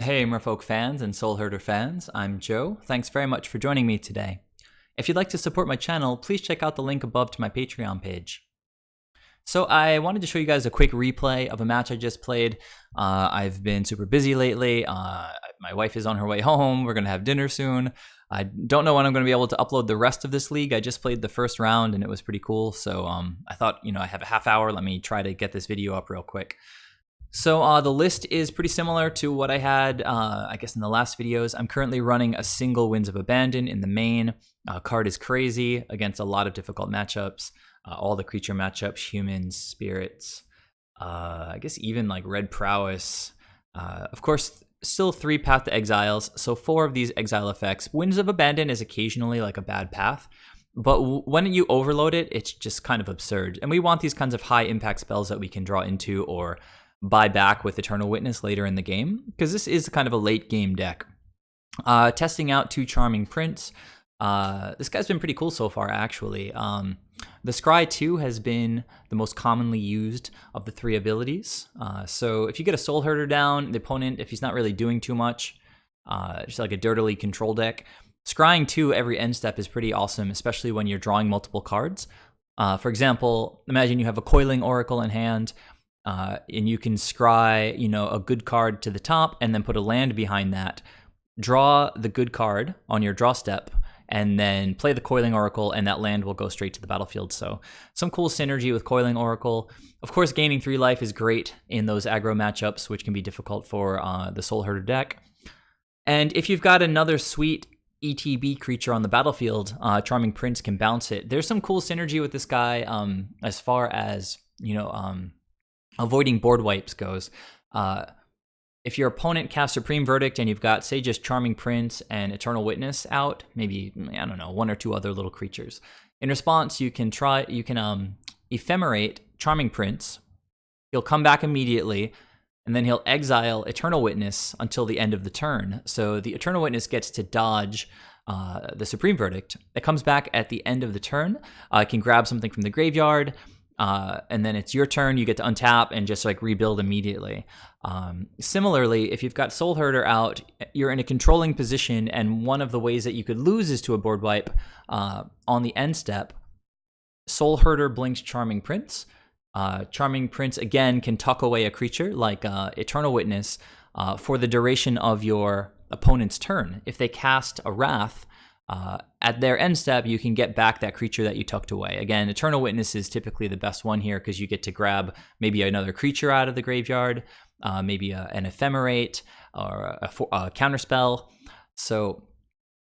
Hey Merfolk fans and Soulherder fans, I'm Joe. Thanks very much for joining me today. If you'd like to support my channel, please check out the link above to my Patreon page. So I wanted to show you guys a quick replay of a match I just played. I've been super busy lately. My wife is on her way home. We're going to have dinner soon. I don't know when I'm going to be able to upload the rest of this league. I just played the first round and it was pretty cool. So I thought, I have a half hour. Let me try to get this video up real quick. So the list is pretty similar to what I had, I guess, in the last videos. I'm currently running a single Winds of Abandon in the main. Card is crazy against a lot of difficult matchups. All the creature matchups, humans, spirits, I guess even like Red Prowess. Of course, still 3 Path to Exiles, so 4 of these exile effects. Winds of Abandon is occasionally like a bad path, but when you overload it, it's just kind of absurd. And we want these kinds of high impact spells that we can draw into or buy back with Eternal Witness later in the game, because this is kind of a late game deck. Testing out 2 Charming Prince. This guy's been pretty cool so far, actually. The Scry 2 has been the most commonly used of the 3 abilities. So if you get a Soulherder down, the opponent, if he's not really doing too much, just like a dirtily control deck, Scrying 2 every end step is pretty awesome, especially when you're drawing multiple cards. For example, imagine you have a Coiling Oracle in hand, and you can scry, a good card to the top and then put a land behind that. Draw the good card on your draw step and then play the Coiling Oracle, and that land will go straight to the battlefield. So some cool synergy with Coiling Oracle. Of course, gaining 3 life is great in those aggro matchups, which can be difficult for the Soulherder deck. And if you've got another sweet ETB creature on the battlefield, Charming Prince can bounce it. There's some cool synergy with this guy as far as, avoiding board wipes goes. If your opponent casts Supreme Verdict and you've got, say, just Charming Prince and Eternal Witness out, maybe, 1 or 2 other little creatures. In response, you can ephemerate Charming Prince. He'll come back immediately, and then he'll exile Eternal Witness until the end of the turn. So the Eternal Witness gets to dodge the Supreme Verdict. It comes back at the end of the turn. It can grab something from the graveyard, and then it's your turn. You get to untap and just rebuild immediately. Similarly, if you've got Soulherder out, you're in a controlling position, and one of the ways that you could lose is to a board wipe on the end step. Soulherder blinks Charming Prince. Charming Prince, again, can tuck away a creature like Eternal Witness for the duration of your opponent's turn. If they cast a Wrath, at their end step, you can get back that creature that you tucked away. Again, Eternal Witness is typically the best one here because you get to grab maybe another creature out of the graveyard, maybe an Ephemerate or a counterspell. So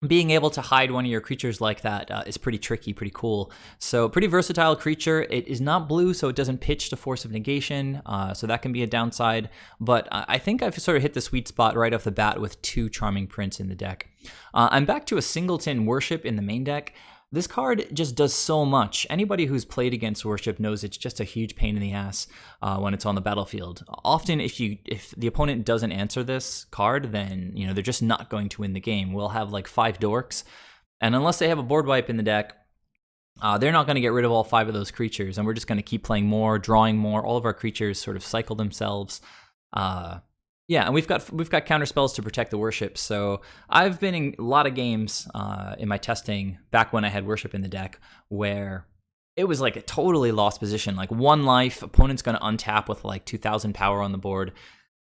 being able to hide one of your creatures like that is pretty tricky, pretty cool. So pretty versatile creature. It is not blue, so it doesn't pitch to Force of Negation, so that can be a downside. But I think I've sort of hit the sweet spot right off the bat with 2 Charming Prince in the deck. I'm back to a Singleton Worship in the main deck. This card just does so much. Anybody who's played against Worship knows it's just a huge pain in the ass when it's on the battlefield. Often, if the opponent doesn't answer this card, then they're just not going to win the game. We'll have 5 dorks, and unless they have a board wipe in the deck, they're not going to get rid of all 5 of those creatures, and we're just going to keep playing more, drawing more. All of our creatures sort of cycle themselves. Yeah, and we've got counter spells to protect the Worship. So I've been in a lot of games in my testing back when I had Worship in the deck where it was a totally lost position. 1 life, opponent's going to untap with 2,000 power on the board,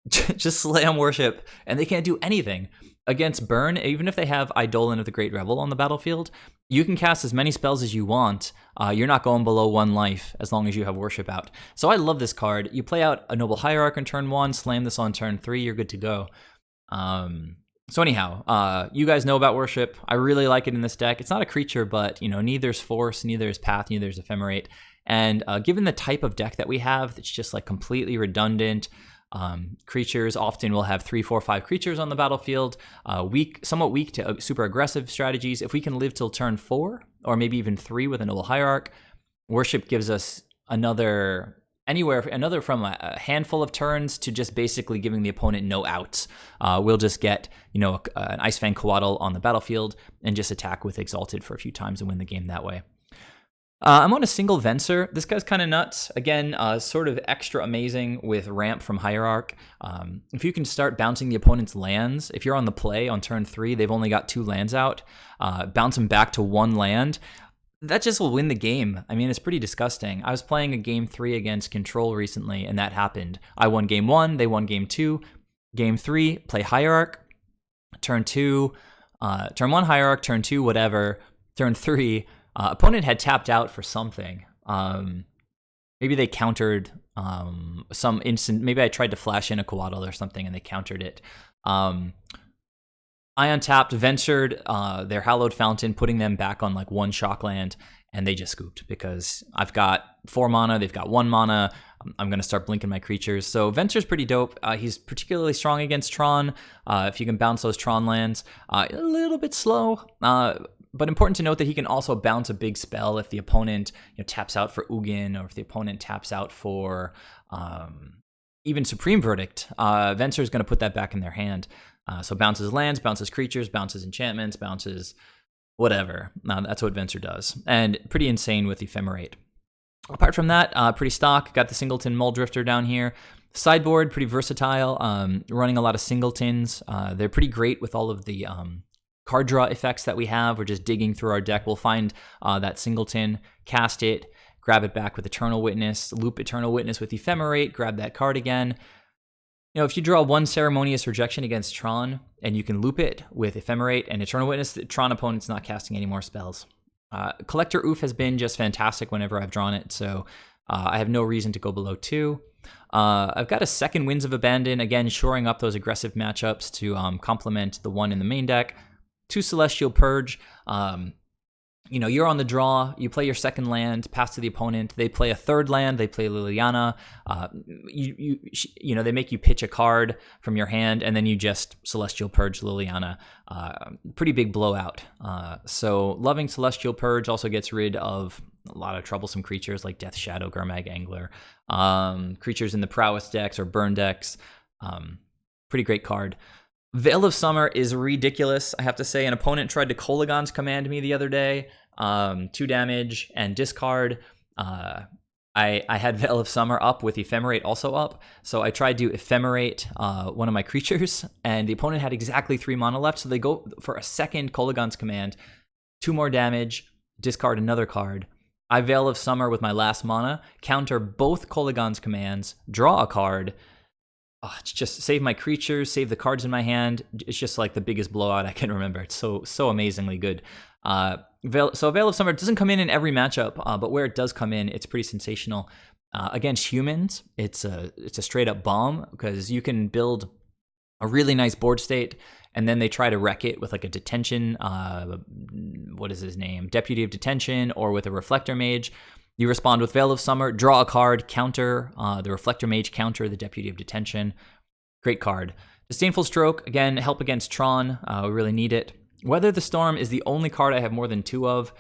just slam Worship, and they can't do anything. Against Burn, even if they have Eidolon of the Great Revel on the battlefield, you can cast as many spells as you want. You're not going below 1 life as long as you have Worship out. So I love this card. You play out a Noble Hierarch on turn 1, slam this on turn 3, you're good to go. So anyhow, you guys know about Worship. I really like it in this deck. It's not a creature, but neither's Force, neither's Path, neither's Ephemerate. And given the type of deck that we have, it's just completely redundant. Creatures often will have 3, 4, 5 creatures on the battlefield, somewhat weak to super aggressive strategies. If we can live till turn 4, or maybe even 3 with a Noble Hierarch, Worship gives us another from a handful of turns to just basically giving the opponent no outs. We'll just get an Icefang Coatl on the battlefield and just attack with Exalted for a few times and win the game that way. I'm on a single Venser. This guy's kind of nuts. Again, sort of extra amazing with ramp from Hierarch. If you can start bouncing the opponent's lands, if you're on the play on turn 3, they've only got 2 lands out, bounce them back to 1 land, that just will win the game. I mean, it's pretty disgusting. I was playing a game 3 against Control recently, and that happened. I won game 1, they won game 2. Game 3, play Hierarch. Turn 2, turn 1 Hierarch, turn 2 whatever. Turn 3, opponent had tapped out for something. Maybe they countered some instant. Maybe I tried to flash in a Coatl or something and they countered it. I untapped, ventured their Hallowed Fountain, putting them back on like 1 shock land, and they just scooped because I've got 4 mana, they've got 1 mana. I'm going to start blinking my creatures. So Venture's pretty dope. He's particularly strong against Tron. If you can bounce those Tron lands, a little bit slow. But important to note that he can also bounce a big spell if the opponent taps out for Ugin, or if the opponent taps out for even Supreme Verdict. Venser is going to put that back in their hand. So bounces lands, bounces creatures, bounces enchantments, bounces whatever. That's what Venser does. And pretty insane with Ephemerate. Apart from that, pretty stock. Got the Singleton Muldrifter down here. Sideboard, pretty versatile. Running a lot of Singletons. They're pretty great with all of the card draw effects that we have. We're just digging through our deck. We'll find that Singleton, cast it, grab it back with Eternal Witness, loop Eternal Witness with Ephemerate, grab that card again. If you draw 1 Ceremonious Rejection against Tron, and you can loop it with Ephemerate and Eternal Witness, the Tron opponent's not casting any more spells. Collector Oof has been just fantastic whenever I've drawn it, so I have no reason to go below 2. I've got a second Winds of Abandon, again, shoring up those aggressive matchups to complement the one in the main deck. 2 Celestial Purge. You're on the draw, you play your second land, pass to the opponent, they play a third land, they play Liliana, they make you pitch a card from your hand, and then you just Celestial Purge Liliana. Pretty big blowout. So loving Celestial Purge also gets rid of a lot of troublesome creatures like Death Shadow, Gurmag Angler, creatures in the Prowess decks or Burn decks. Pretty great card. Veil of Summer is ridiculous, I have to say. An opponent tried to Kolaghan's Command me the other day, 2 damage and discard. I had Veil of Summer up with Ephemerate also up, so I tried to Ephemerate one of my creatures, and the opponent had exactly 3 mana left, so they go for a second Kolaghan's Command, 2 more damage, discard another card. I Veil of Summer with my last mana, counter both Kolaghan's commands, draw a card. It's just save my creatures, save the cards in my hand. It's just like the biggest blowout I can remember. It's so amazingly good. Veil of Summer doesn't come in every matchup, but where it does come in, it's pretty sensational. Against humans, it's a straight up bomb because you can build a really nice board state, and then they try to wreck it with like a detention. What is his name? Deputy of Detention, or with a Reflector Mage. You respond with Veil of Summer, draw a card, counter the Reflector Mage, counter the Deputy of Detention. Great card. Disdainful Stroke, again, help against Tron. We really need it. Weather the Storm is the only card I have more than 2 of.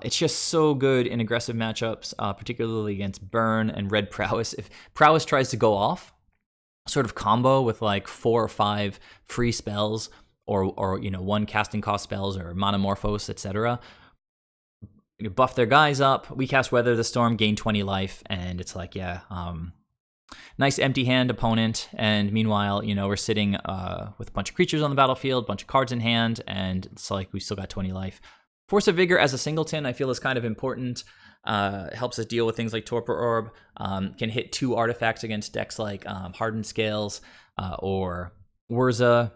It's just so good in aggressive matchups, particularly against Burn and Red Prowess. If Prowess tries to go off, sort of combo with like 4 or 5 free spells, or 1 casting cost spells, or Monomorphose, etc., you buff their guys up, we cast Weather the Storm, gain 20 life, and it's like, nice empty hand opponent, and meanwhile, we're sitting with a bunch of creatures on the battlefield, a bunch of cards in hand, and it's like we still got 20 life. Force of Vigor as a singleton I feel is kind of important. Helps us deal with things like Torpor Orb, can hit 2 artifacts against decks like Hardened Scales or Urza.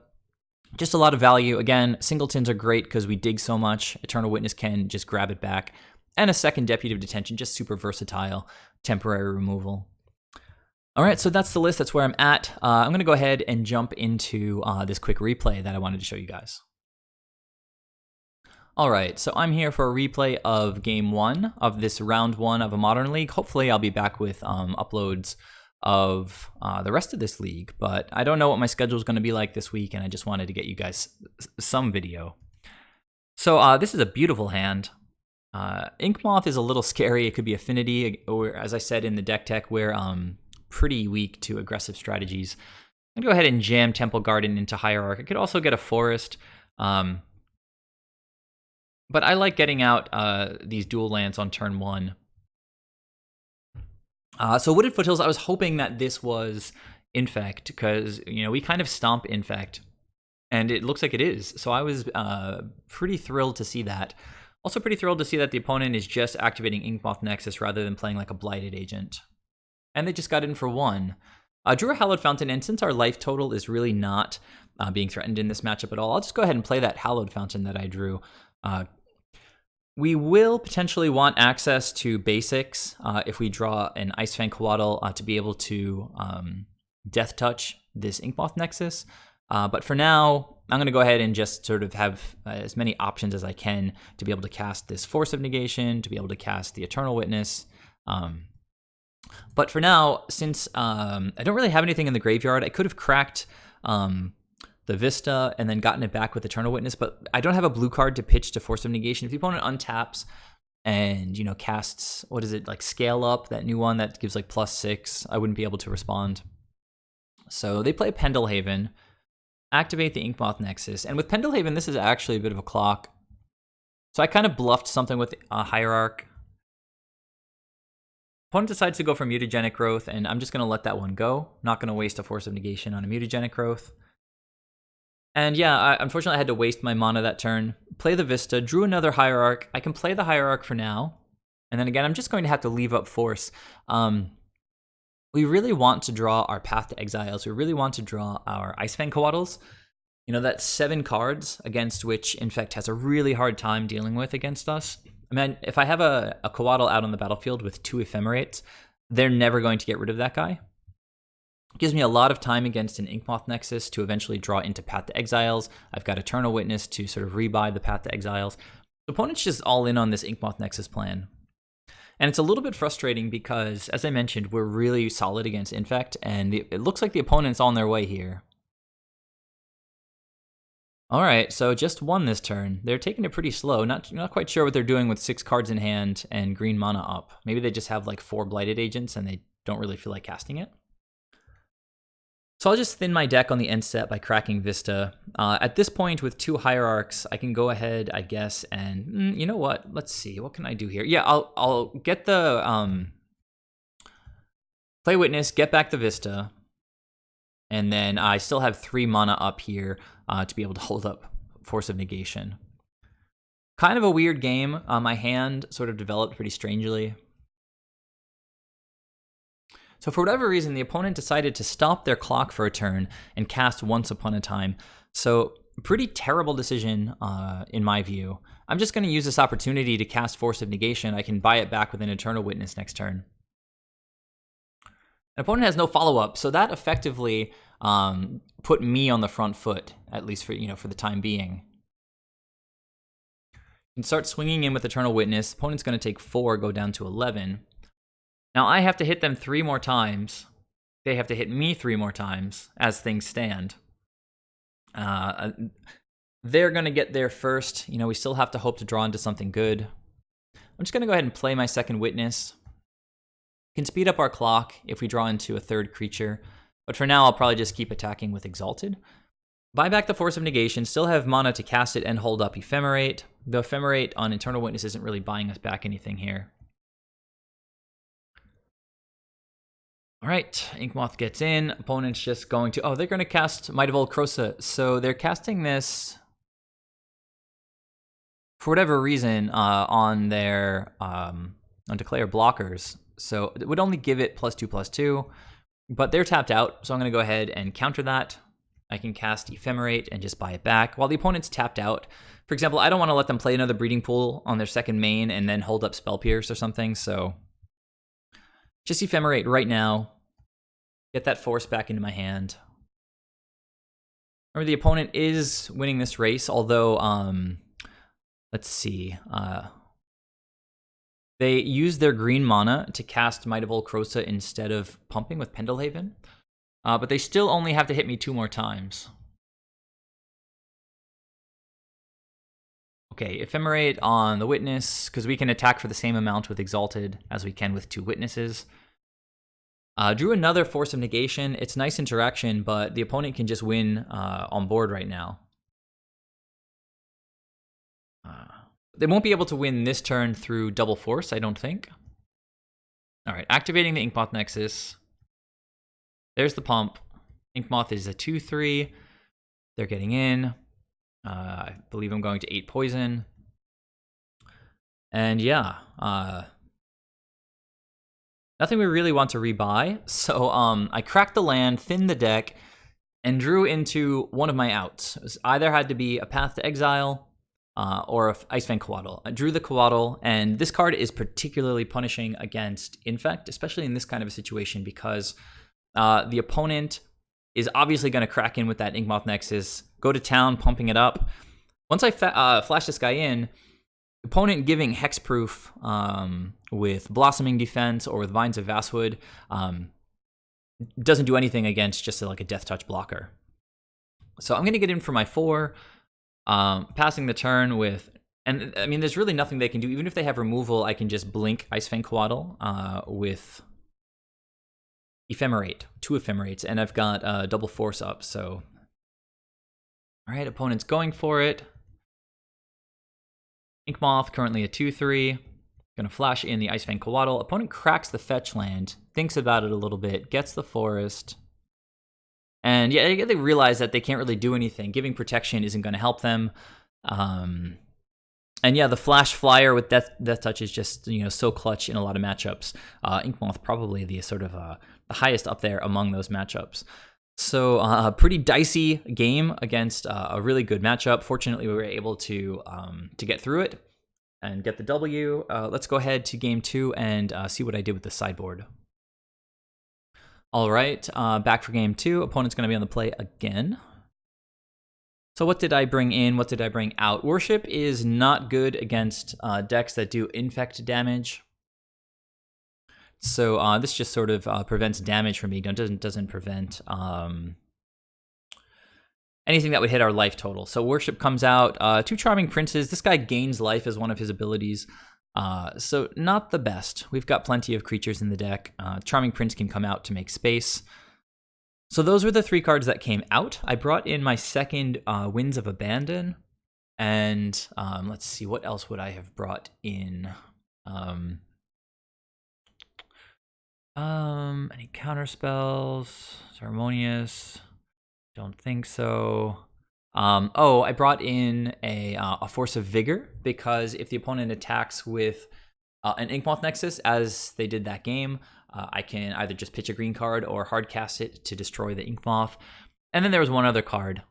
Just a lot of value. Again, singletons are great because we dig so much. Eternal Witness can just grab it back. And a second Deputy of Detention, just super versatile. Temporary removal. All right, so that's the list. That's where I'm at. I'm going to go ahead and jump into this quick replay that I wanted to show you guys. All right, so I'm here for a replay of Game 1 of this Round 1 of a Modern League. Hopefully I'll be back with uploads of the rest of this league, but I don't know what my schedule is going to be like this week, and I just wanted to get you guys some video. So this is a beautiful hand. Inkmoth is a little scary. It could be Affinity, or as I said in the deck tech, we're pretty weak to aggressive strategies. I'm going to go ahead and jam Temple Garden into Hierarch. I could also get a Forest. But I like getting out these dual lands on turn 1. So Wooded Foothills, I was hoping that this was Infect, because, you know, we kind of stomp Infect, and it looks like it is. So I was pretty thrilled to see that. Also pretty thrilled to see that the opponent is just activating Inkmoth Nexus rather than playing like a Blighted Agent. And they just got in for 1. Drew a Hallowed Fountain, and since our life total is really not being threatened in this matchup at all, I'll just go ahead and play that Hallowed Fountain that I drew. We will potentially want access to basics if we draw an Icefang Coatl to be able to Death Touch this Inkmoth Nexus. But for now, I'm going to go ahead and just sort of have as many options as I can to be able to cast this Force of Negation, to be able to cast the Eternal Witness. But for now, since I don't really have anything in the graveyard, I could have cracked the Vista and then gotten it back with Eternal Witness, but I don't have a blue card to pitch to Force of Negation. If the opponent untaps and, you know, casts, what is it, like Scale Up, that new one that gives like +6, I wouldn't be able to respond. So they play Pendelhaven, activate the Inkmoth Nexus, and with Pendelhaven, this is actually a bit of a clock. So I kind of bluffed something with a Hierarch. Opponent decides to go for Mutagenic Growth, and I'm just going to let that one go. Not going to waste a Force of Negation on a Mutagenic Growth. And yeah, unfortunately I had to waste my mana that turn. Play the Vista, drew another Hierarch. I can play the Hierarch for now. And then again, I'm just going to have to leave up Force. We really want to draw our Path to Exiles. We really want to draw our Icefang Coatls. You know, that's 7 cards against which Infect has a really hard time dealing with against us. I mean, if I have a Coatl out on the battlefield with 2 Ephemerates, they're never going to get rid of that guy. It gives me a lot of time against an Inkmoth Nexus to eventually draw into Path to Exiles. I've got Eternal Witness to sort of rebuy the Path to Exiles. The opponent's just all in on this Inkmoth Nexus plan. And it's a little bit frustrating because, as I mentioned, we're really solid against Infect, and it looks like the opponent's on their way here. All right, so just 1 this turn. They're taking it pretty slow. Not quite sure what they're doing with 6 cards in hand and green mana up. Maybe they just have like 4 Blighted Agents and they don't really feel like casting it. So I'll just thin my deck on the end step by cracking Vista. At this point, with 2 Hierarchs, I can go ahead, I guess, and you know what? Let's see. What can I do here? Yeah, I'll get the play Witness, get back the Vista, and then I still have 3 mana up here to be able to hold up Force of Negation. Kind of a weird game. My hand sort of developed pretty strangely. So for whatever reason, the opponent decided to stop their clock for a turn and cast Once Upon a Time. So pretty terrible decision in my view. I'm just going to use this opportunity to cast Force of Negation. I can buy it back with an Eternal Witness next turn. An opponent has no follow-up, so that effectively put me on the front foot, at least for the time being. You can start swinging in with Eternal Witness. Opponent's going to take 4, go down to 11. Now I have to hit them 3 more times. They have to hit me 3 more times as things stand. They're going to get there first. You know, we still have to hope to draw into something good. I'm just going to go ahead and play my second Witness. We can speed up our clock if we draw into a 3rd creature. But for now, I'll probably just keep attacking with Exalted. Buy back the Force of Negation. Still have mana to cast it and hold up Ephemerate. The Ephemerate on Eternal Witness isn't really buying us back anything here. All right, Inkmoth gets in. Opponent's just going to... Oh, they're going to cast Might of Old Krosa. So they're casting this, for whatever reason, on their on Declare blockers. So it would only give it +2/+2, but they're tapped out. So I'm going to go ahead and counter that. I can cast Ephemerate and just buy it back while the opponent's tapped out. For example, I don't want to let them play another Breeding Pool on their second main and then hold up Spell Pierce or something. So just Ephemerate right now. Get that Force back into my hand. Remember, the opponent is winning this race, although, let's see. They use their green mana to cast Might of Old Krosa instead of pumping with Pendelhaven. But they still only have to hit me 2 more times. Okay, Ephemerate on the Witness, because we can attack for the same amount with Exalted as we can with 2 Witnesses. Drew another Force of Negation. It's nice interaction, but the opponent can just win on board right now. they won't be able to win this turn through double force, I don't think. All right, activating the Inkmoth Nexus. There's the pump. Inkmoth is a 2/3. They're getting in. I believe I'm going to 8 poison. And yeah, nothing we really want to rebuy. So I cracked the land, thinned the deck, and drew into one of my outs. It either had to be a Path to Exile or a Icefang Coatl. I drew the Coatl, and this card is particularly punishing against Infect, especially in this kind of a situation, because the opponent is obviously going to crack in with that Inkmoth Nexus, go to town, pumping it up. Once I flash this guy in, opponent giving Hexproof with Blossoming Defense or with Vines of Vastwood doesn't do anything against just like a Death Touch blocker. So I'm going to get in for my 4, passing the turn with, and I mean, there's really nothing they can do. Even if they have removal, I can just blink Icefang Coatl with Ephemerate, 2 Ephemerates, and I've got double force up, so. All right, opponent's going for it. Inkmoth, currently a 2/3. Gonna flash in the Icefang Coatl. Opponent cracks the fetch land, thinks about it a little bit, gets the forest. And yeah, they realize that they can't really do anything. Giving protection isn't gonna help them. And yeah, the flash flyer with Death Touch is just, so clutch in a lot of matchups. Inkmoth probably the sort of the highest up there among those matchups. So a pretty dicey game against a really good matchup. Fortunately, we were able to get through it and get the W. Let's go ahead to game 2 and see what I did with the sideboard. All right, back for game 2. Opponent's going to be on the play again. So what did I bring in? What did I bring out? Worship is not good against decks that do infect damage. So this just sort of prevents damage from me. Doesn't prevent anything that would hit our life total. So Worship comes out. 2 Charming Princes. This guy gains life as one of his abilities. So not the best. We've got plenty of creatures in the deck. Charming Prince can come out to make space. So those were the 3 cards that came out. I brought in my second Winds of Abandon. And let's see, what else would I have brought in? Any counter spells? Ceremonious? Don't think so. Oh, I brought in a Force of Vigor, because if the opponent attacks with an Inkmoth Nexus, as they did that game, I can either just pitch a green card or hard cast it to destroy the Inkmoth. And then there was one other card.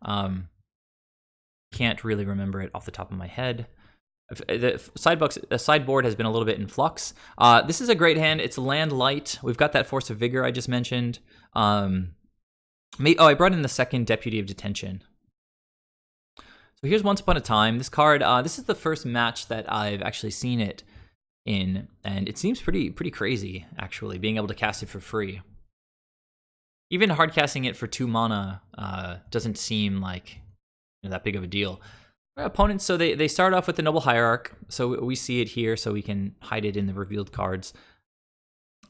Can't really remember it off the top of my head. The sideboard has been a little bit in flux. This is a great hand. It's land light. We've got that Force of Vigor I just mentioned. I brought in the second Deputy of Detention. So here's Once Upon a Time. This card, this is the first match that I've actually seen it in, and it seems pretty crazy, actually, being able to cast it for free. Even hard casting it for 2 mana doesn't seem like that big of a deal. Our opponents, so they start off with the Noble Hierarch, so we see it here, so we can hide it in the revealed cards.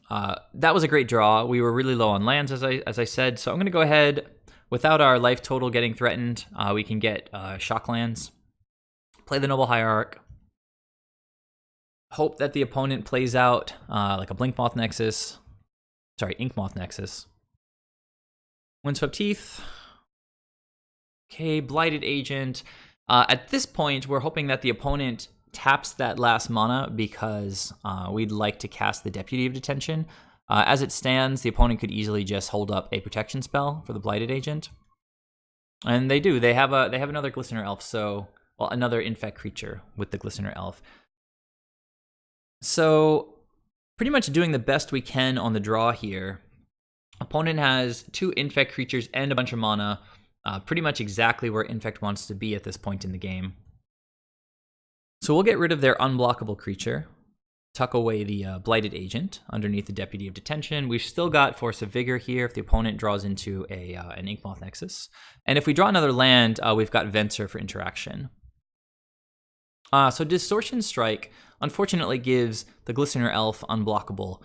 That was a great draw. We were really low on lands, as I said, so I'm going to go ahead, without our life total getting threatened, we can get shock lands, play the Noble Hierarch, hope that the opponent plays out like a Inkmoth Nexus. Windswept Teeth. Okay, Blighted Agent. At this point, we're hoping that the opponent taps that last mana, because we'd like to cast the Deputy of Detention. As it stands, the opponent could easily just hold up a protection spell for the Blighted Agent. And they do. They have another Glistener Elf, another Infect creature with the Glistener Elf. So pretty much doing the best we can on the draw here. Opponent has 2 Infect creatures and a bunch of mana. Pretty much exactly where Infect wants to be at this point in the game. So we'll get rid of their unblockable creature, tuck away the Blighted Agent underneath the Deputy of Detention. We've still got Force of Vigor here if the opponent draws into an Inkmoth Nexus. And if we draw another land, we've got Venser for interaction. So Distortion Strike, unfortunately, gives the Glistener Elf unblockable.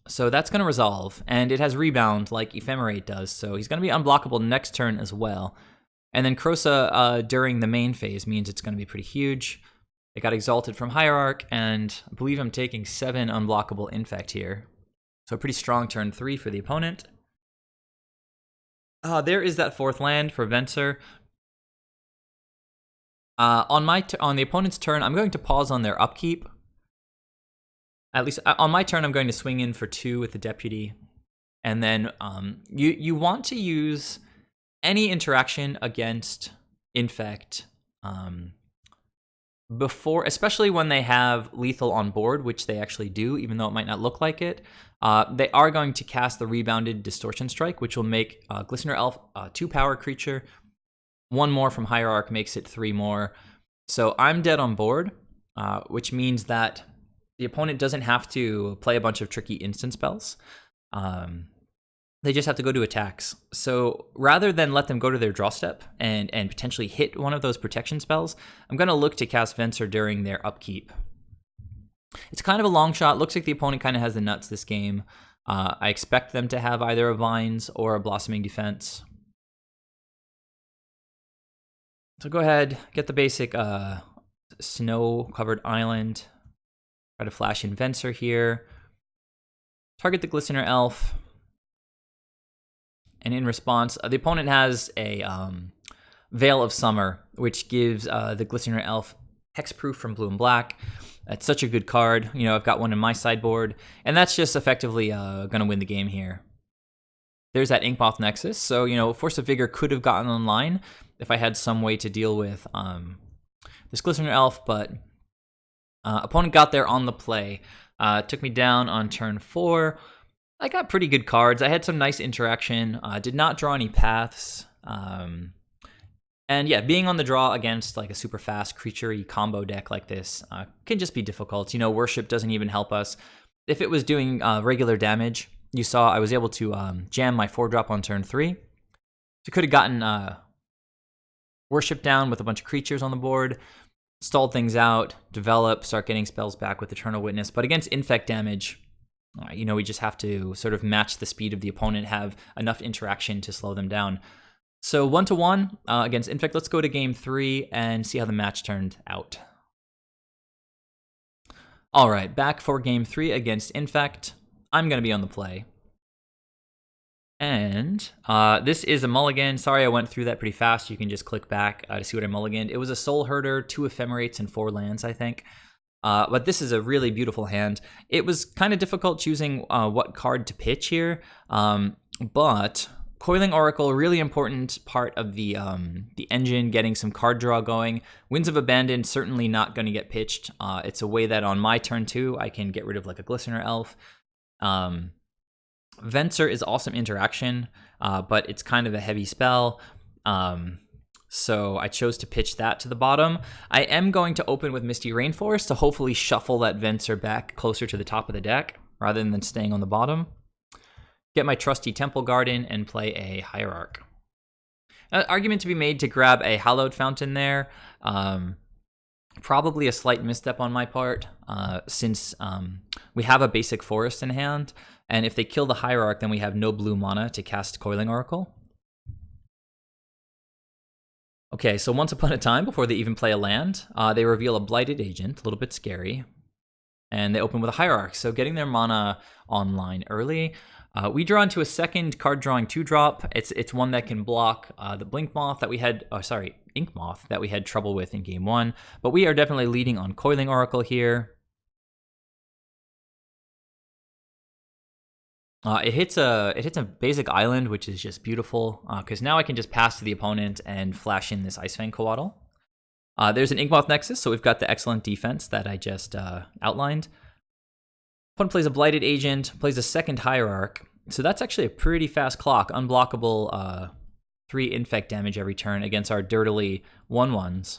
So that's going to resolve, and it has Rebound like Ephemerate does, so he's going to be unblockable next turn as well. And then Krosa during the main phase means it's going to be pretty huge. It got exalted from Hierarch, and I believe I'm taking 7 unblockable Infect here. So a pretty strong turn 3 for the opponent. There is that 4th land for Venser. On the opponent's turn, I'm going to pause on their upkeep. At least on my turn, I'm going to swing in for 2 with the Deputy. And then you want to use any interaction against Infect before, especially when they have lethal on board, which they actually do, even though it might not look like it. They are going to cast the Rebounded Distortion Strike, which will make Glistener Elf a 2-power creature. 1 more from Hierarch makes it 3 more. So I'm dead on board, which means that the opponent doesn't have to play a bunch of tricky instant spells. They just have to go to attacks. So rather than let them go to their draw step and potentially hit one of those protection spells, I'm going to look to cast Venser during their upkeep. It's kind of a long shot. Looks like the opponent kind of has the nuts this game. I expect them to have either a Vines or a Blossoming Defense. So go ahead, get the basic snow-covered island. Try to flash in Venser here. Target the Glistener Elf. And in response, the opponent has a Veil of Summer, which gives the Glistener Elf hexproof from blue and black. That's such a good card. You know, I've got one in my sideboard, and that's just effectively going to win the game here. There's that Inkmoth Nexus. So, you know, Force of Vigor could have gotten online if I had some way to deal with this Glistener Elf, but opponent got there on the play. Took me down on turn 4. I got pretty good cards. I had some nice interaction. Did not draw any paths. And yeah, being on the draw against like a super fast creature-y combo deck like this can just be difficult. You know, Worship doesn't even help us. If it was doing regular damage, you saw I was able to jam my 4-drop on turn 3. So could have gotten Worship down with a bunch of creatures on the board, stalled things out, develop, start getting spells back with Eternal Witness. But against Infect damage, you know, we just have to sort of match the speed of the opponent, have enough interaction to slow them down. So 1-1 against Infect. Let's go to game 3 and see how the match turned out. All right, back for game 3 against Infect. I'm going to be on the play. And this is a mulligan. Sorry, I went through that pretty fast. You can just click back to see what I mulliganed. It was a Soulherder, 2 Ephemerates, and 4 lands, I think. But this is a really beautiful hand. It was kind of difficult choosing what card to pitch here, but Coiling Oracle, really important part of the engine, getting some card draw going. Winds of Abandon, certainly not going to get pitched. It's a way that on my turn 2, I can get rid of like a Glistener Elf. Venser is awesome interaction, but it's kind of a heavy spell. So I chose to pitch that to the bottom. I am going to open with Misty Rainforest to hopefully shuffle that Venser back closer to the top of the deck rather than staying on the bottom. Get my trusty Temple Garden and play a Hierarch. Argument to be made to grab a Hallowed Fountain there. Probably a slight misstep on my part since we have a basic forest in hand. And if they kill the Hierarch, then we have no blue mana to cast Coiling Oracle. Okay, so once upon a time, before they even play a land, they reveal a Blighted Agent, a little bit scary, and they open with a Hierarch, so getting their mana online early. We draw into a second card drawing 2-drop. It's one that can block the Blinkmoth that we had, Inkmoth that we had trouble with in game 1, but we are definitely leading on Coiling Oracle here. It hits a basic island, which is just beautiful, because now I can just pass to the opponent and flash in this Icefang Coatl. There's an Inkmoth Nexus, so we've got the excellent defense that I just outlined. Opponent plays a Blighted Agent, plays a second Hierarch, so that's actually a pretty fast clock. Unblockable 3 Infect damage every turn against our dirtily 1/1s.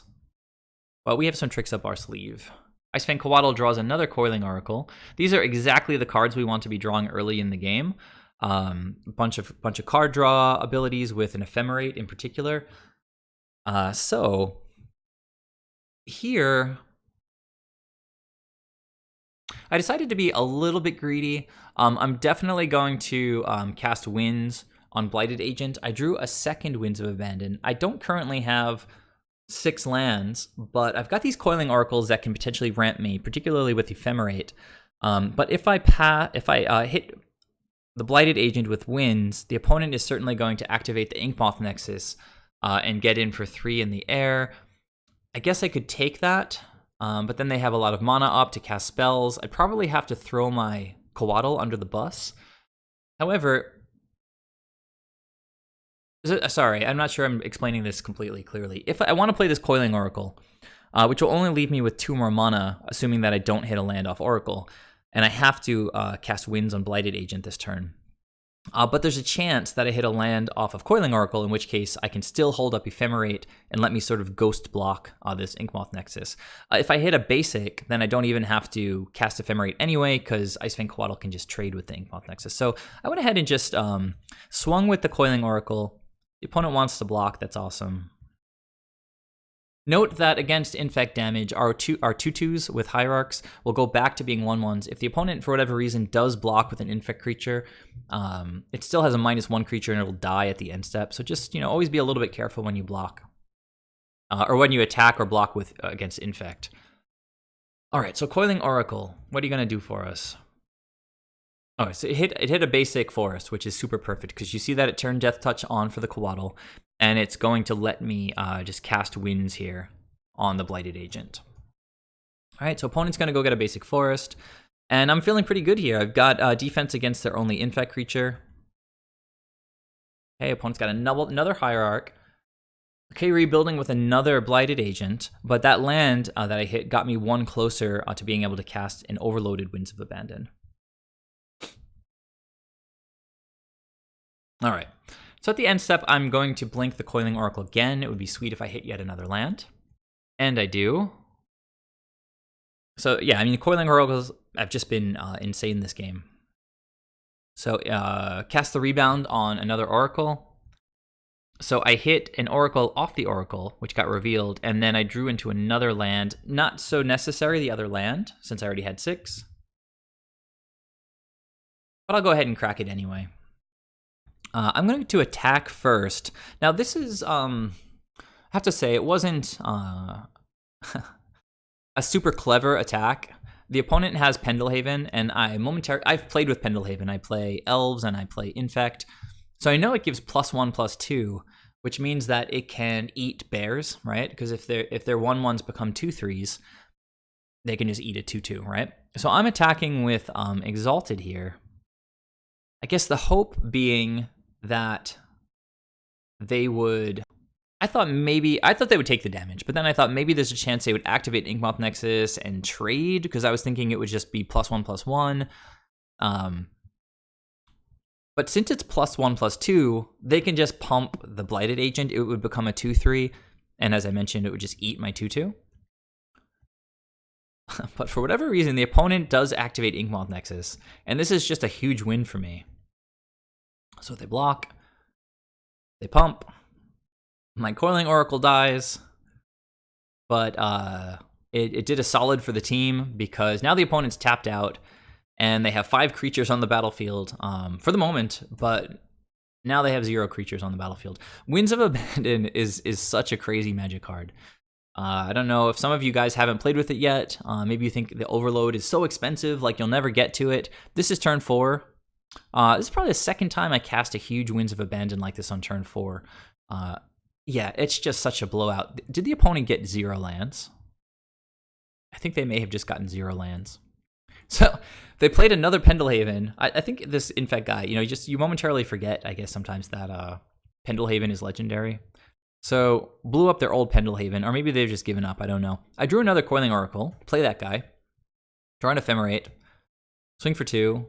But we have some tricks up our sleeve. Icefang Coatl draws another Coiling Oracle. These are exactly the cards we want to be drawing early in the game. Bunch of card draw abilities with an Ephemerate in particular. So here, I decided to be a little bit greedy. I'm definitely going to cast Winds on Blighted Agent. I drew a second Winds of Abandon. I don't currently have 6 lands, but I've got these Coiling Oracles that can potentially ramp me, particularly with Ephemerate. But if I hit the Blighted Agent with Winds, the opponent is certainly going to activate the Inkmoth Nexus and get in for 3 in the air. I guess I could take that, but then they have a lot of mana up to cast spells. I'd probably have to throw my Coatl under the bus. However, sorry, I'm not sure I'm explaining this completely clearly. If I want to play this Coiling Oracle, which will only leave me with 2 more mana, assuming that I don't hit a land off Oracle, and I have to cast Winds on Blighted Agent this turn. But there's a chance that I hit a land off of Coiling Oracle, in which case I can still hold up Ephemerate and let me sort of ghost block this Inkmoth Nexus. If I hit a basic, then I don't even have to cast Ephemerate anyway, because Icefang Coatl can just trade with the Inkmoth Nexus. So I went ahead and just swung with the Coiling Oracle. The opponent wants to block, that's awesome. Note that against Infect damage, our 2/2s with Hierarchs will go back to being 1/1s. If the opponent, for whatever reason, does block with an Infect creature, it still has a -1 creature and it'll die at the end step. So just, always be a little bit careful when you block. Or when you attack or block with against Infect. Alright, so Coiling Oracle, what are you going to do for us? Oh, so it hit a basic forest, which is super perfect, because you see that it turned Death Touch on for the Coatl, and it's going to let me just cast Winds here on the Blighted Agent. All right, so opponent's going to go get a basic forest, and I'm feeling pretty good here. I've got defense against their only Infect creature. Okay, opponent's got another Hierarch. Okay, rebuilding with another Blighted Agent, but that land that I hit got me 1 closer to being able to cast an overloaded Winds of Abandon. All right, so at the end step, I'm going to blink the Coiling Oracle again. It would be sweet if I hit yet another land. And I do. So yeah, I mean, Coiling Oracles have just been insane this game. So cast the Rebound on another Oracle. So I hit an Oracle off the Oracle, which got revealed, and then I drew into another land. Not so necessary, the other land, since I already had 6. But I'll go ahead and crack it anyway. I'm going to attack first. Now this is, I have to say, it wasn't a super clever attack. The opponent has Pendelhaven, and I've played with Pendelhaven. I play Elves and I play Infect. So I know it gives +1/+2, which means that it can eat bears, right? Because if their 1/1s become 2/3s, they can just eat a 2/2, right? So I'm attacking with Exalted here. I guess the hope being that they would... I thought they would take the damage, but then I thought maybe there's a chance they would activate Inkmoth Nexus and trade, because I was thinking it would just be +1/+1. But since it's +1/+2, they can just pump the Blighted Agent. It would become a 2/3, and as I mentioned, it would just eat my 2/2. But for whatever reason, the opponent does activate Inkmoth Nexus, and this is just a huge win for me. So they block, they pump, my Coiling Oracle dies, but it did a solid for the team, because now the opponent's tapped out, and they have 5 creatures on the battlefield for the moment, but now they have 0 creatures on the battlefield. Winds of Abandon is such a crazy Magic card. I don't know if some of you guys haven't played with it yet. Maybe you think the Overload is so expensive, like you'll never get to it. This is turn 4. This is probably the second time I cast a huge Winds of Abandon like this on turn 4. Yeah, it's just such a blowout. Did the opponent get 0 lands? I think they may have just gotten 0 lands. So they played another Pendelhaven. I think this Infect guy, you momentarily forget, I guess, sometimes that Pendelhaven is legendary. So blew up their old Pendelhaven, or maybe they've just given up, I don't know. I drew another Coiling Oracle, play that guy, draw an Ephemerate, swing for 2.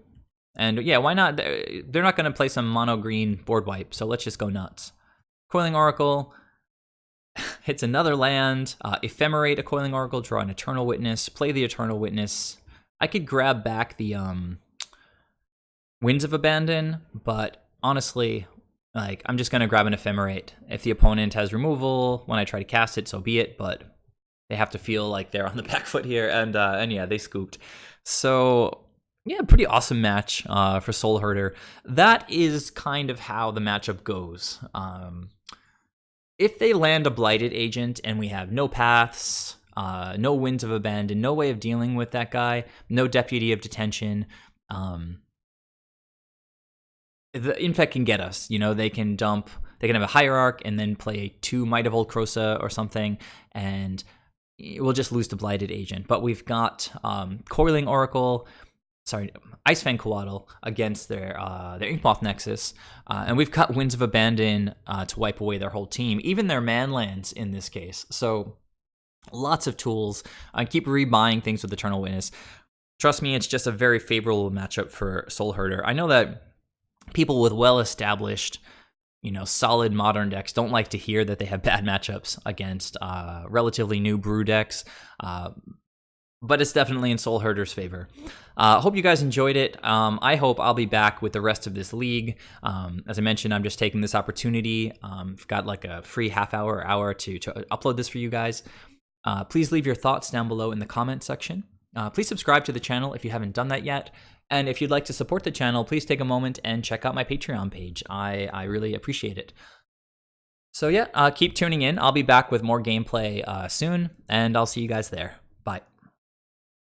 And yeah, why not? They're not going to play some mono green board wipe, so let's just go nuts. Coiling Oracle hits another land, Ephemerate a Coiling Oracle, draw an Eternal Witness, play the Eternal Witness. I could grab back the Winds of Abandon, but honestly, I'm just going to grab an Ephemerate. If the opponent has removal when I try to cast it, so be it, but they have to feel like they're on the back foot here, and yeah, they scooped. So Yeah, pretty awesome match for Soulherder. That is kind of how the matchup goes. If they land a Blighted Agent and we have no paths, no Winds of Abandon, no way of dealing with that guy, no Deputy of Detention, the Infect can get us. You know, they can have a Hierarch and then play 2 Might of Old Krosa or something, and we'll just lose to Blighted Agent. But we've got Coiling Oracle, Icefang Coatl against their Inkmoth Nexus, and we've got Winds of Abandon to wipe away their whole team, even their manlands in this case. So lots of tools. I keep rebuying things with Eternal Witness. Trust me, it's just a very favorable matchup for Soulherder. I know that people with well-established, solid modern decks don't like to hear that they have bad matchups against relatively new brew decks. But it's definitely in Soulherder's favor. Hope you guys enjoyed it. I hope I'll be back with the rest of this league. As I mentioned, I'm just taking this opportunity. I've got like a free half hour or hour to upload this for you guys. Please leave your thoughts down below in the comment section. Please subscribe to the channel if you haven't done that yet. And if you'd like to support the channel, please take a moment and check out my Patreon page. I really appreciate it. So yeah, keep tuning in. I'll be back with more gameplay soon, and I'll see you guys there.